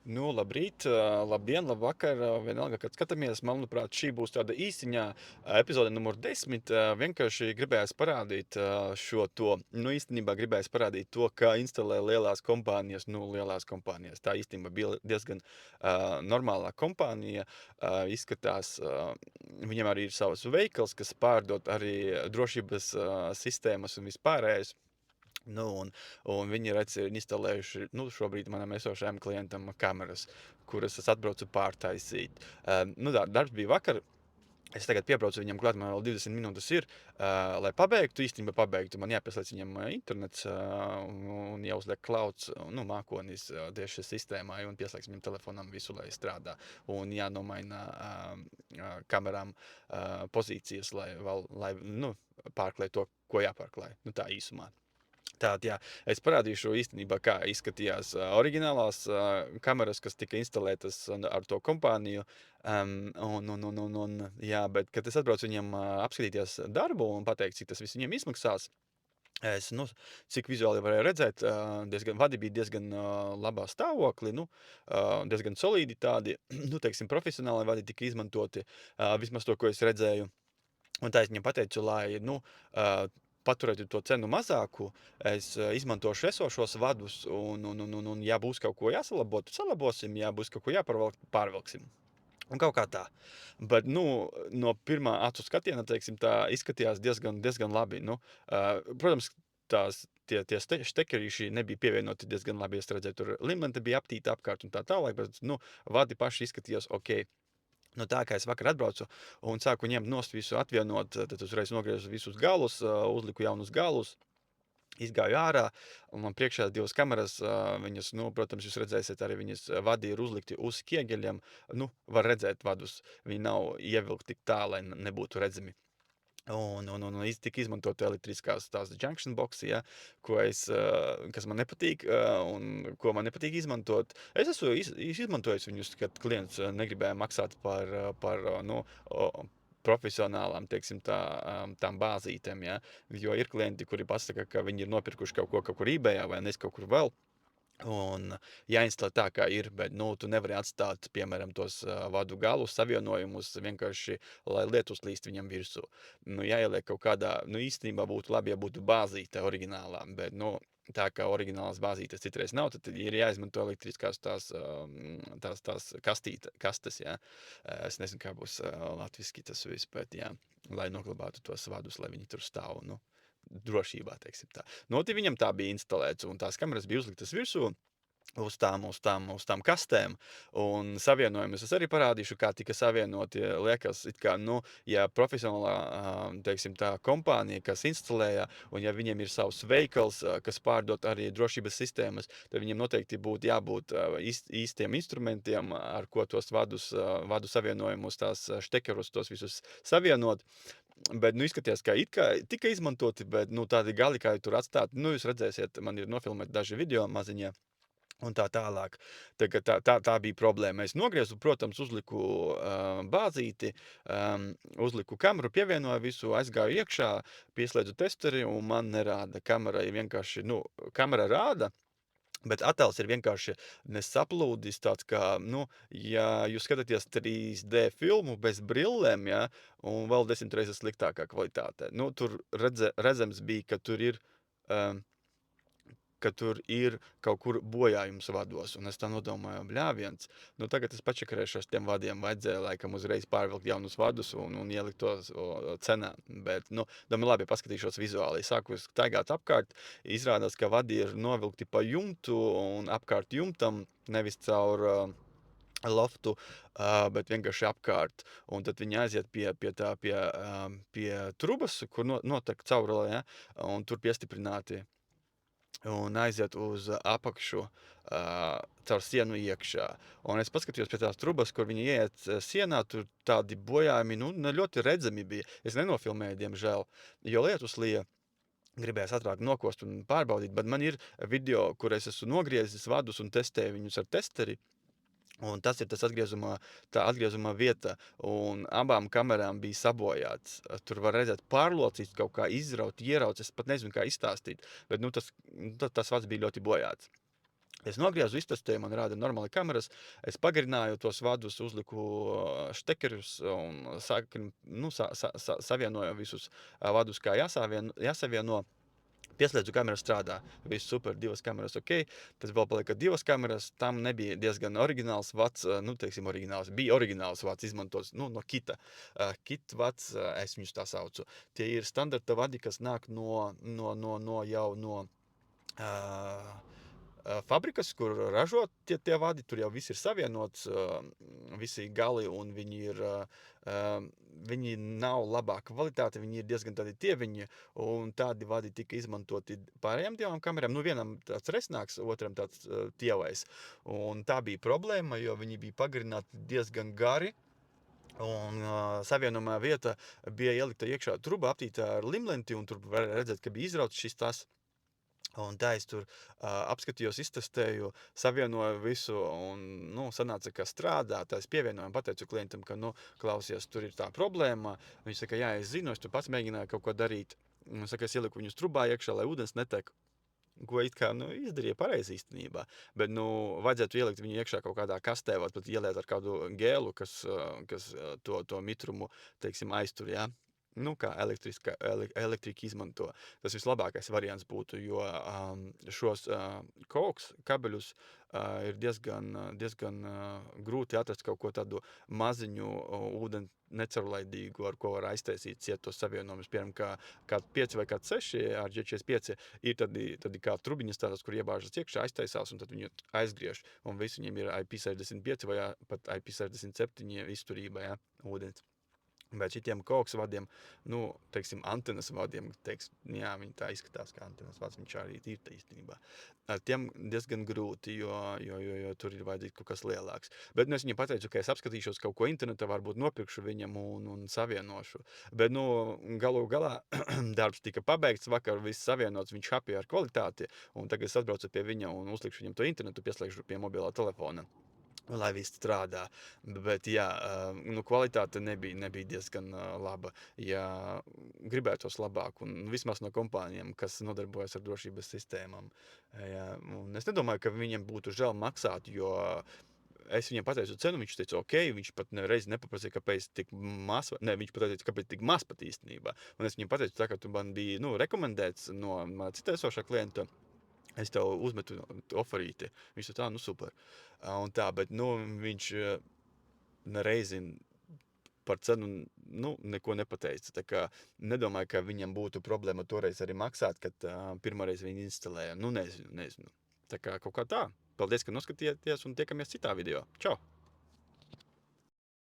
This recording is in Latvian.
Labrīt, labdien, labvakar, vienalga, kad skatāmies. Manuprāt, šī būs tāda īsiņā epizode numur 10. Vienkārši gribējās parādīt šo to, īstenībā gribējās parādīt to, kā instalē lielās kompānijas, lielās kompānijas. Tā īstenībā bija diezgan normālā kompānija, izskatās, viņam arī ir savs veikals, kas pārdot arī drošības sistēmas un vispārējais. Un viņi ir instalējuši šobrīd manam esošajam klientam kameras, kuras es atbraucu pārtaisīt. Darbs bija vakar. Es tagad piebraucu viņam klāt, man vēl 20 minūtes ir, lai pabeigtu. Īstenībā pabeigtu, man jāpieslēdz viņam internets un jāuzliek clouds, mākonis tieši sistēmai un pieslēgts viņam telefonam visu, lai strādā. Un jānomaina kamerām pozīcijas, lai pārklāj to, ko jāpārklāj. Tā īsumā. Tātad, jā, es parādīšu īstenībā, kā izskatījās oriģinālās kameras, kas tika instalētas ar to kompāniju. Bet, kad es atbraucu viņiem apskatīties darbu un pateikt, cik tas viss viņiem izmaksās, cik vizuāli varēju redzēt, vadi bija diezgan labā stāvoklī, diezgan solīdi tādi, teiksim, profesionāli vadi tika izmantoti, vismaz to, ko es redzēju. Un tā es viņam pateicu, lai paturētu to cenu mazāku, es izmantošu esošos vadus, un ja būs kaut ko jāsalabo, tad salabosim, ja būs kaut ko jāpārvelk, pārvelksim. Un kaut kā tā. Bet, no pirmā acu skatiena, teiksim, tā izskatījās diezgan labi. Protams, tie štekerīši nebija pievienoti diezgan labi. Es redzēju, tur limenta bija aptīta apkārt un tā tālāk, bet, vadi paši izskatījās ok. Tā kā es vakar atbraucu un sāku ņemt nost visu atvienot, tad uzreiz nogriezu visus galus, uzliku jaunus galus, izgāju ārā, un man priekšā divas kameras, viņas, protams, jūs redzēsiet, arī viņas vadi ir uzlikti uz skiegeļiem, var redzēt vadus, viņi nav ievilkti tik tā, lai nebūtu redzami. Tika izmantot elektriskās tās junction boxi, ja, kas man nepatīk, un ko man nepatīk izmantot. Es esmu izmantojis viņus, kad klients negribēja maksāt par profesionālām, teiksim, tām bāzītēm, ja, jo ir klienti, kuri pasaka, ka viņi ir nopirkuši kaut kur eBayā vai nes kaut kur vēl. Un jāinstalē tā, kā ir, bet tu nevari atstāt, piemēram, tos vadu galus, savienojumus vienkārši, lai lietus līst viņam virsū. Jāieliek kaut kādā, īstenībā būtu labi, ja būtu bāzīte oriģinālā, bet, tā kā oriģinālās bāzītes citreiz nav, tad ir jāizmanto elektriskās tās kastes, jā. Es nezinu, kā būs latviski tas viss, bet, jā, lai noglabātu tos vadus, lai viņi tur stāv, drošībā, teiksim tā. Viņam tā bija instalēts, un tās kameras bija uzliktas virsū uz tām kastēm, un savienojumus es arī parādīšu, kā tika savienoti. Liekas, ja profesionālā, teiksim tā, kompānija, kas instalēja, un ja viņiem ir savs veikals, kas pārdot arī drošības sistēmas, tad viņiem noteikti būtu jābūt īstiem instrumentiem, ar ko tos vadu savienojumus, tās štekerus, tos visus savienot. Bet, izskatījās, ka tika izmantoti, bet, tādi gali, kā tur atstāt, jūs redzēsiet, man ir nofilmēti daži video maziņie, un tā tālāk. Tā bija problēma. Es nogriezu, protams, uzliku bāzīti, uzliku kameru, pievienoju visu, aizgāju iekšā, pieslēdzu testeri, un man nerāda. Kamera ir vienkārši, kamera rāda, bet attēls ir vienkārši nesaplūdis, tāds kā, ja jūs skatāties 3D filmu bez brillēm, ja, un vēl 10 reizes sliktākā kvalitātē. Tur redzams bija, ka tur ir kaut kur bojājums vados, un es tā nodomāju, bļāviens. Tagad es pačakarēšu ar tiem vadiem, vajadzēja laikam uzreiz pārvilkt jaunus vadus un ielikt tos cenā. Bet, domāju, labi, paskatīšos vizuāli. Sāku staigāt apkārt, izrādās, ka vadi ir novilkti pa jumtu un apkārt jumtam, nevis caur loftu, bet vienkārši apkārt. Un tad viņi aiziet pie trubas, kur notek caurulē, ja, un tur piestiprināti un aiziet uz apakšu caur sienu iekšā. Un es paskatījos pie tās trubas, kur viņi ieiet sienā, tur tādi bojājumi, ļoti redzami bija. Es nenofilmēju, diemžēl, jo lietus lija. Gribējās ātrāk nokost un pārbaudīt, bet man ir video, kur es esmu nogriezis vadus un testēju viņus ar testeri. Un tas ir tā atgriezumā vieta, un abām kamerām bija sabojāts. Tur var redzēt pārlocīts, kaut kā izraut, ierauts, es pat nezinu, kā izstāstīt, bet tas vads bija ļoti bojāts. Es nogriezu, iztestēju, man rāda normāli kameras, es pagarināju tos vadus, uzliku štekerus un savienoju visus vadus, kā jāsavieno. Pieslēdzu, kamera strādā. Viss super, divas kameras ok. Tad vēl palika divas kameras. Tam nebija diezgan oriģināls vats, teiksim, oriģināls. Bija oriģināls vats izmantots, no kita. Kit vats, es viņus tā saucu. Tie ir standarta vadi, kas nāk no fabrikas, kur ražo tie vadi. Tur jau viss ir savienots, visi gali, un viņi nav labā kvalitāte, viņi ir diezgan tādi tieviņi, un tādi vadi tika izmantoti pārējām divām kamerām. Vienam tāds resnāks, otram tāds tievais. Un tā bija problēma, jo viņi bija pagarināti diezgan gari. Un savienojumā vieta bija ielikta iekšā truba aptīta ar limlenti, un tur var redzēt, ka bija izrauts šis tas. Un tā es tur apskatījos, iztestēju, savienoju visu, un sanāca, ka strādā. Tā es pievienoju un pateicu klientam, ka, klausies, tur ir tā problēma. Viņš saka, jā, es zinu, es tur pats mēģināju kaut ko darīt. Un saka, es ieliku viņus trubā iekšā, lai ūdens netek. Ko it kā izdarīja pareizi īstenībā. Bet vajadzētu ielikt viņu iekšā kaut kādā kastē, vai pat ieliet ar kādu gēlu, kas to mitrumu, teiksim, aiztur. Ja? Kā elektrika izmanto. Tas vislabākais variants būtu, jo šos koks kabeļus ir diezgan grūti atrast kaut ko tādu maziņu ūdeni necaurlaidīgu, ar ko var aiztaisīt cietos savienojumus. Piemēram, kā 5 vai 6 ar G45 ir tādi kā trubiņas tādas, kur iebāžas iekšā, aiztaisās, un tad viņi aizgriež. Un visi viņiem ir IP65 vai pat IP67 izturība, ja, ūdens. Bet šitiem koks vadiem, teiksim, antenas vadiem, jā, viņi tā izskatās kā antenas vads, viņš arī ir tā īstenībā. Ar tiem diezgan grūti, jo tur ir vajadzīgs kaut kas lielāks. Bet es viņam pateicu, ka es apskatīšos kaut ko internetā, varbūt nopirkšu viņam un savienošu. Bet, galu galā darbs tika pabeigts, vakar viss savienots, viņš happy ar kvalitāti, un tagad es atbraucu pie viņa un uzlikšu viņam to internetu, pieslēgšu pie mobilā telefona. Lai viss strādā. Bet, jā, kvalitāte nebija diezgan laba. Ja gribētos labāk, un vismaz no kompānijām, kas nodarbojas ar drošības sistēmām. Jā, un es nedomāju, ka viņiem būtu žēl maksāt, jo es viņam pateicu cenu, viņš teica, ok, viņš pat reiz nepaprasīja, kāpēc tik maz, viņš pateica, kāpēc tik maz pat īstenībā. Un es viņam pateicu, tā kā tu man biji, rekomendēts no mana cita esošā klienta, es tev uzmetu oferīti. Viņš tā, super. Un tā, bet, viņš nereizi par cenu, neko nepateica. Tā kā nedomāju, ka viņam būtu problēma toreiz arī maksāt, kad pirmoreiz viņi instalēja. Nezinu. Tā kā kaut kā tā. Paldies, ka noskatījāties, un tiekamies citā video. Čau!